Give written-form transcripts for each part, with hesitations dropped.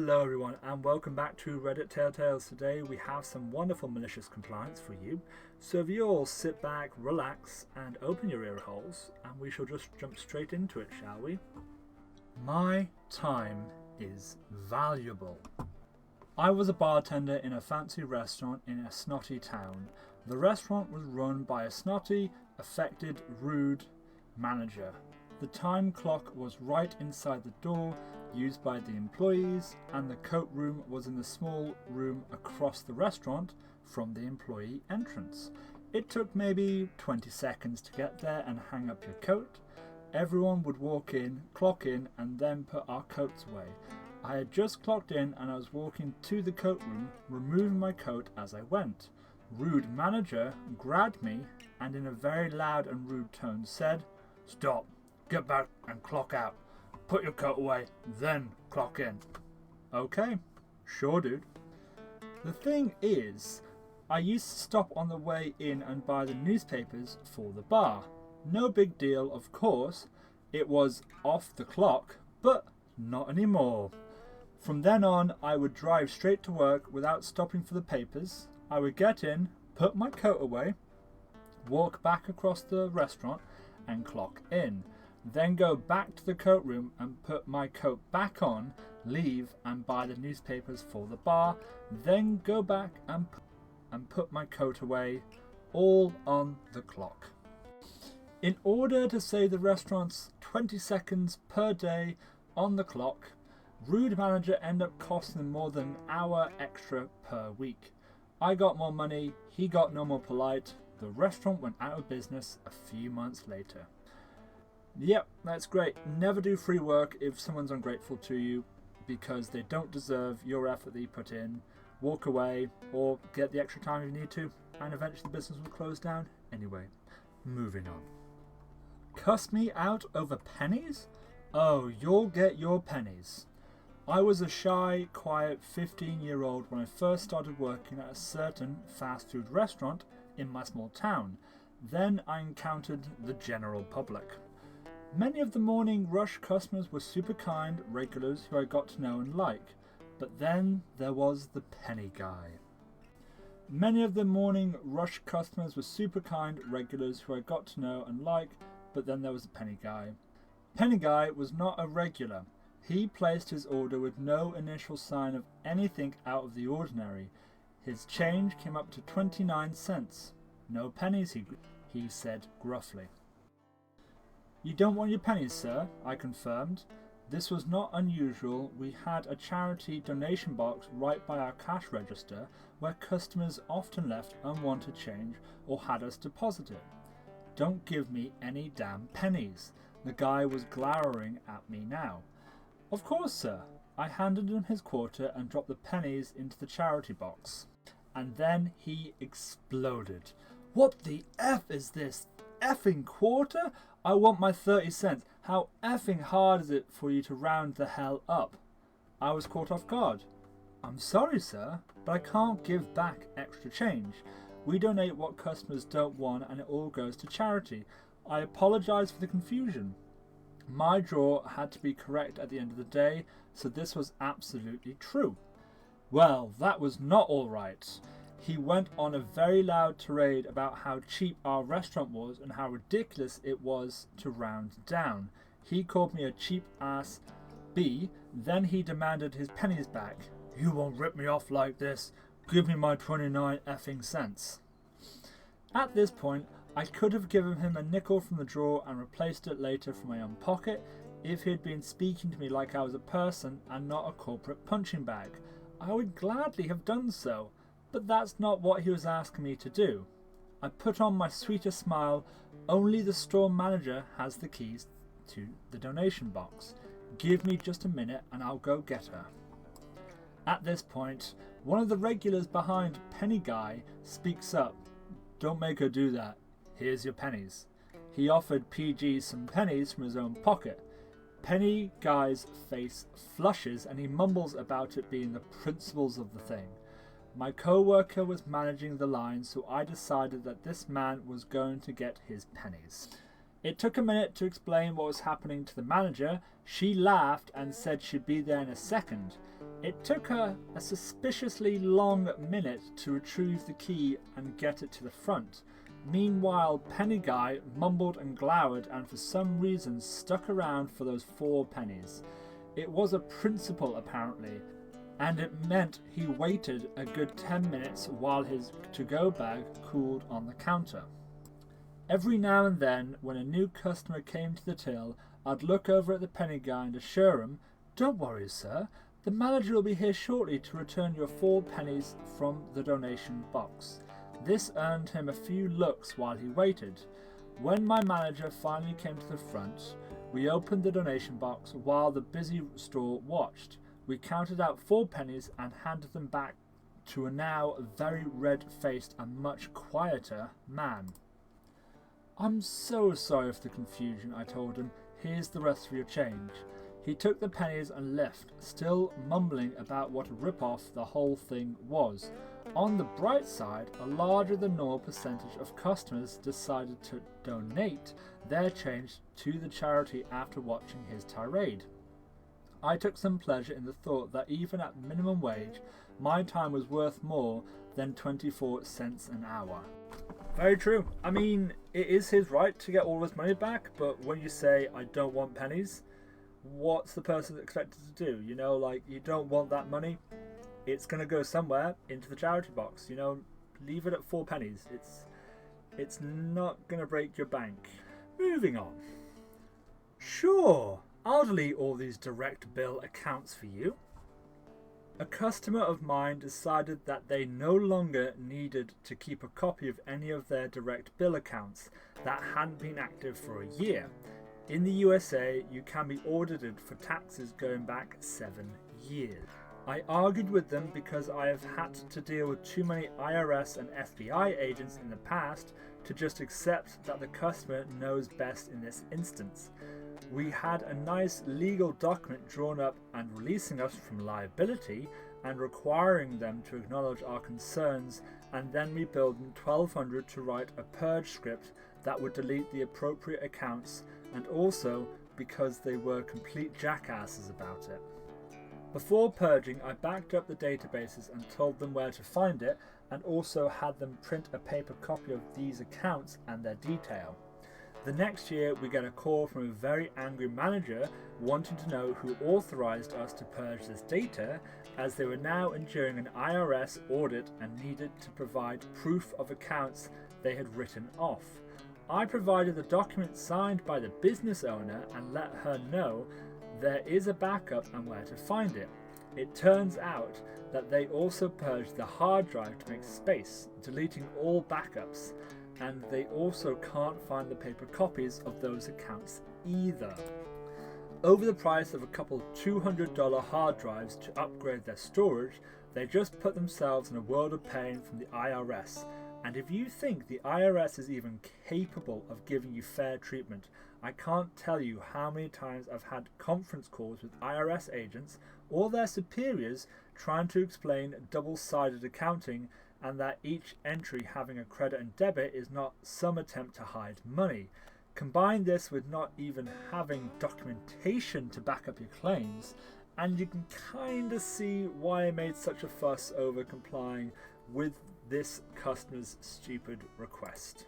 Hello everyone and welcome back to Reddit Telltales. Today we have some wonderful malicious compliance for you. So if you all sit back, relax and open your ear holes and we shall just jump straight into it, shall we? My time is valuable. I was a bartender in a fancy restaurant in a snotty town. The restaurant was run by a snotty, affected, rude manager. The time clock was right inside the door used by the employees, and the coat room was in the small room across the restaurant from the employee entrance. It took maybe 20 seconds to get there and hang up your coat. Everyone would walk in, clock in, and then put our coats away. I had just clocked in and I was walking to the coat room, removing my coat as I went. Rude manager grabbed me and in a very loud and rude tone said, "Stop, get back and clock out. Put your coat away, then clock in." Okay, sure dude. The thing is, I used to stop on the way in and buy the newspapers for the bar. No big deal, of course. It was off the clock, but not anymore. From then on, I would drive straight to work without stopping for the papers. I would get in, put my coat away, walk back across the restaurant and clock in. Then go back to the coat room and put my coat back on, leave and buy the newspapers for the bar, then go back and put my coat away, all on the clock. In order to save the restaurant's 20 seconds per day on the clock, rude manager ended up costing more than an hour extra per week. I got more money, he got no more polite. The restaurant went out of business a few months later. Yep, that's great. Never do free work if someone's ungrateful to you because they don't deserve your effort that you put in. Walk away or get the extra time if you need to, and eventually the business will close down anyway. Moving on. Cuss me out over pennies? Oh, you'll get your pennies. I was a shy, quiet 15-year-old when I first started working at a certain fast food restaurant in my small town. Then I encountered the general public. Many of the morning rush customers were super kind regulars who I got to know and like, but then there was the penny guy. Many of the morning rush customers were super kind regulars who I got to know and like, but then there was the penny guy. Penny guy was not a regular. He placed his order with no initial sign of anything out of the ordinary. His change came up to 29 cents. No pennies, he said gruffly. "You don't want your pennies, sir," I confirmed. This was not unusual. We had a charity donation box right by our cash register where customers often left unwanted change or had us deposit it. "Don't give me any damn pennies." The guy was glowering at me now. "Of course, sir." I handed him his quarter and dropped the pennies into the charity box. And then he exploded. "What the F is this? Effing quarter? I want my 30 cents. How effing hard is it for you to round the hell up?" I was caught off guard. "I'm sorry, sir, but I can't give back extra change. We donate what customers don't want and it all goes to charity. I apologize for the confusion. My draw had to be correct at the end of the day, so this was absolutely true." Well, that was not all right. He went on a very loud tirade about how cheap our restaurant was and how ridiculous it was to round down. He called me a cheap ass B, then he demanded his pennies back. "You won't rip me off like this. Give me my 29 effing cents. At this point, I could have given him a nickel from the drawer and replaced it later from my own pocket if he had been speaking to me like I was a person and not a corporate punching bag. I would gladly have done so. But that's not what he was asking me to do. I put on my sweetest smile. Only the store manager has the keys to the donation box. Give me just a minute and I'll go get her. At this point, one of the regulars behind Penny Guy speaks up. "Don't make her do that. Here's your pennies." He offered PG some pennies from his own pocket. Penny Guy's face flushes and he mumbles about it being the principles of the thing. My co-worker was managing the line, so I decided that this man was going to get his pennies. It took a minute to explain what was happening to the manager. She laughed and said she'd be there in a second. It took her a suspiciously long minute to retrieve the key and get it to the front. Meanwhile, Penny Guy mumbled and glowered and for some reason stuck around for those 4 pennies. It was a principle apparently, and it meant he waited a good 10 minutes while his to-go bag cooled on the counter. Every now and then, when a new customer came to the till, I'd look over at the penny guy and assure him, "Don't worry, sir, the manager will be here shortly to return your 4 pennies from the donation box." This earned him a few looks while he waited. When my manager finally came to the front, we opened the donation box while the busy store watched. We counted out 4 pennies and handed them back to a now very red-faced and much quieter man. "I'm so sorry for the confusion," I told him. "Here's the rest of your change." He took the pennies and left, still mumbling about what a rip-off the whole thing was. On the bright side, a larger than normal percentage of customers decided to donate their change to the charity after watching his tirade. I took some pleasure in the thought that even at minimum wage, my time was worth more than 24 cents an hour. Very true. I mean, it is his right to get all his money back, but when you say, "I don't want pennies," what's the person expected to do? You know, like, you don't want that money, it's going to go somewhere into the charity box. You know, leave it at 4 pennies. It's not going to break your bank. Moving on. Sure, I'll delete all these direct bill accounts for you. A customer of mine decided that they no longer needed to keep a copy of any of their direct bill accounts that hadn't been active for a year. In the USA, you can be audited for taxes going back 7 years. I argued with them because I have had to deal with too many IRS and FBI agents in the past to just accept that the customer knows best in this instance. We had a nice legal document drawn up and releasing us from liability and requiring them to acknowledge our concerns, and then we billed them $1,200 to write a purge script that would delete the appropriate accounts, and also because they were complete jackasses about it. Before purging, I backed up the databases and told them where to find it, and also had them print a paper copy of these accounts and their detail. The next year, we get a call from a very angry manager wanting to know who authorized us to purge this data, as they were now enduring an IRS audit and needed to provide proof of accounts they had written off. I provided the document signed by the business owner and let her know there is a backup and where to find it. It turns out that they also purged the hard drive to make space, deleting all backups, and they also can't find the paper copies of those accounts either. Over the price of a couple $200 hard drives to upgrade their storage, they just put themselves in a world of pain from the IRS. And if you think the IRS is even capable of giving you fair treatment, I can't tell you how many times I've had conference calls with IRS agents or their superiors trying to explain double-sided accounting and that each entry having a credit and debit is not some attempt to hide money. Combine this with not even having documentation to back up your claims, and you can kind of see why I made such a fuss over complying with this customer's stupid request.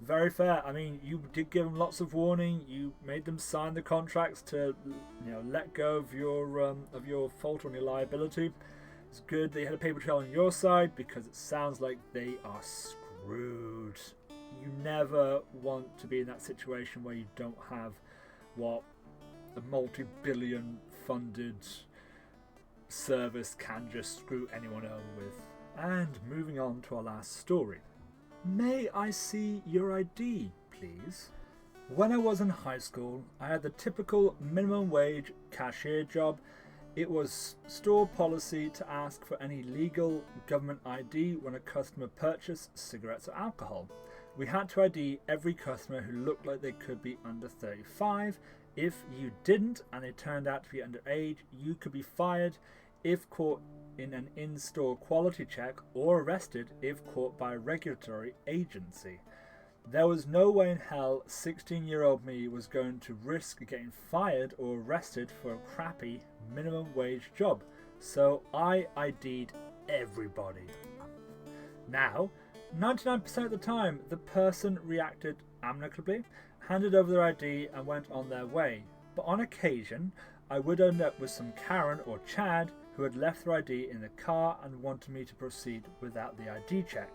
Very fair. I mean, you did give them lots of warning. You made them sign the contracts to, let go of your fault on your liability. It's good that you had a paper trail on your side because it sounds like they are screwed. You never want to be in that situation where you don't have what a multi-billion funded service can just screw anyone over with. And moving on to our last story. May I see your ID, please? When I was in high school, I had the typical minimum wage cashier job. It was store policy to ask for any legal government ID when a customer purchased cigarettes or alcohol. We had to ID every customer who looked like they could be under 35. If you didn't and they turned out to be underage, you could be fired if caught in an in-store quality check or arrested if caught by a regulatory agency. There was no way in hell 16-year-old me was going to risk getting fired or arrested for a crappy minimum wage job, so I ID'd everybody. Now, 99% of the time, the person reacted amicably, handed over their ID and went on their way, but on occasion, I would end up with some Karen or Chad who had left their ID in the car and wanted me to proceed without the ID check.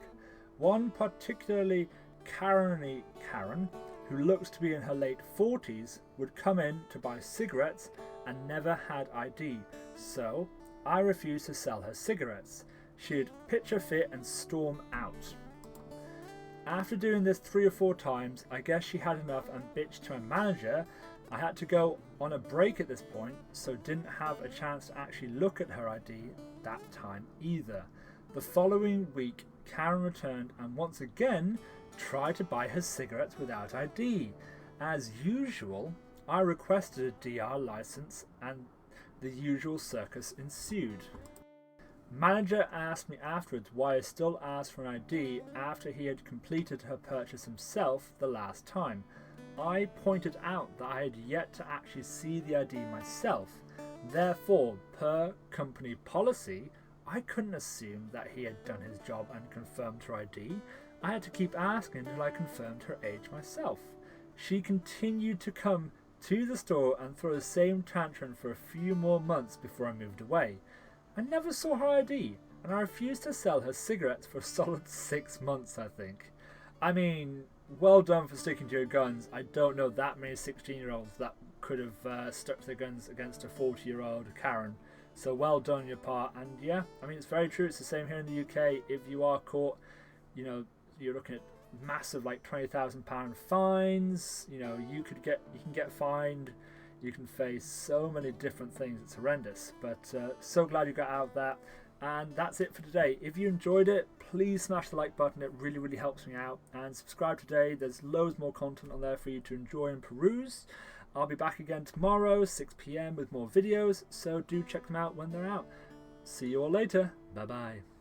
One particularly Karen-y Karen, who looks to be in her late 40s, would come in to buy cigarettes and never had ID, so I refused to sell her cigarettes. She'd pitch a fit and storm out. After doing this 3 or 4 times, I guess she had enough and bitched to my manager. I had to go on a break at this point, so didn't have a chance to actually look at her ID that time either. The following week, Karen returned and once again tried to buy her cigarettes without ID. As usual, I requested a DR license and the usual circus ensued. Manager asked me afterwards why I still asked for an ID after he had completed her purchase himself the last time. I pointed out that I had yet to actually see the ID myself. Therefore, per company policy, I couldn't assume that he had done his job and confirmed her ID. I had to keep asking until I confirmed her age myself. She continued to come to the store and throw the same tantrum for a few more months before I moved away. I never saw her ID, and I refused to sell her cigarettes for a solid 6 months, I think. I mean, well done for sticking to your guns. I don't know that many 16-year-olds that could have stuck to their guns against a 40-year-old Karen. So well done on your part. And yeah, I mean, it's very true. It's the same here in the UK. If you are caught, you know, you're looking at massive, like £20,000 fines. You know, you can get fined. You can face so many different things. It's horrendous. But so glad you got out of that. And that's it for today. If you enjoyed it, please smash the like button. It really, really helps me out. And subscribe today. There's loads more content on there for you to enjoy and peruse. I'll be back again tomorrow, 6 PM with more videos. So do check them out when they're out. See you all later. Bye-bye.